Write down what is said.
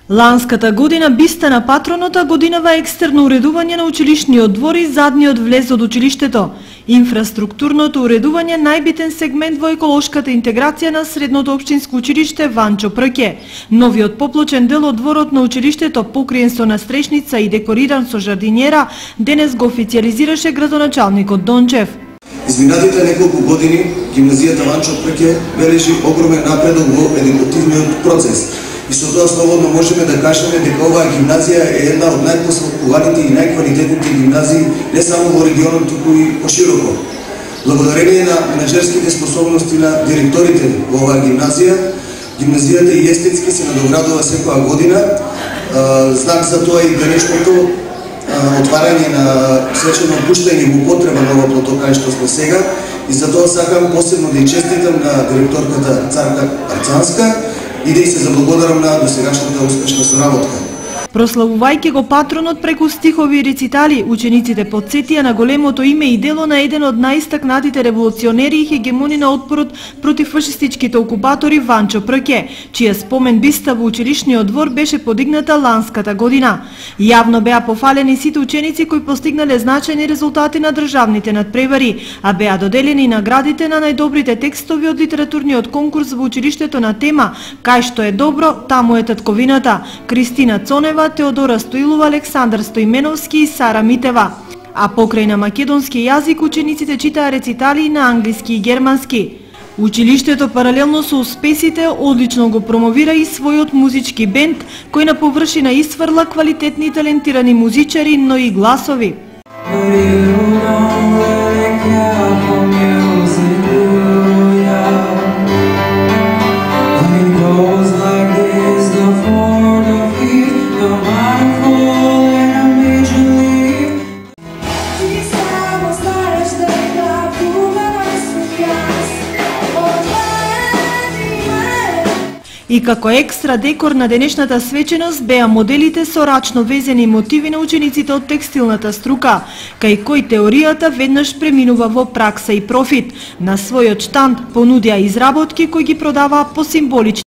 Ланската година биста на патроната годинава екстерно уредување на училишниот двор и задниот влез од училиштето. Инфраструктурното уредување најбитен сегмент во еколошката интеграција на средното општинско училиште Ванчо Прке. Новиот поплочен дел од дворот на училиштето, покриен со настрешница и декориран со жардинјера, денес го официализираше градоначалникот Дончев. Изминатите неколку години гимназијата Ванчо Прке бележи огромен напредок во едукативниот процес. И со тоа слободно можеме да кажеме дека оваа гимназија е една од најпоследуваните и најквалитетните гимназии не само во регионот, туку и пошироко. Благодарение на менеджерските способности на директорите во оваа гимназија, гимназијата и естетски се надоградува секоја година. Знак за тоа и денешното отварање на свечено пуштање во употреба на ова плато кај што сме сега, и за тоа сакам посебно да ја честитам на директорката Царка Арцанска и да се заблагодарам на досегашната успешна соработка. Прославувајќи го патронот преку стихови и рецитали, учениците потсетија на големото име и дело на еден од најистакнатите револуционери и хегемони на отпорот против фашистичките окупатори Ванчо Прке, чија спомен биста во училишниот двор беше подигната ланската година. Јавно беа пофалени сите ученици кои постигнале значајни резултати на државните надпревари, а беа доделени наградите на најдобрите текстови од литературниот конкурс во училиштето на тема "Кај што е добро, таму е татковината" Кристина Цонева, Теодора Стоилова, Александар Стоименовски и Сара Митева. А покрај на македонски јазик учениците читаа рецитали на англиски и германски. Училиштето паралелно со успесите одлично го промовира и својот музички бенд, кој на површина исфрла квалитетни и талентирани музичари, но и гласови. И како екстра декор на денешната свеченост беа моделите со рачно везени мотиви на учениците од текстилната струка, кај кој теоријата веднаш преминува во пракса и профит. На својот штанд понудија изработки кои ги продаваа по символични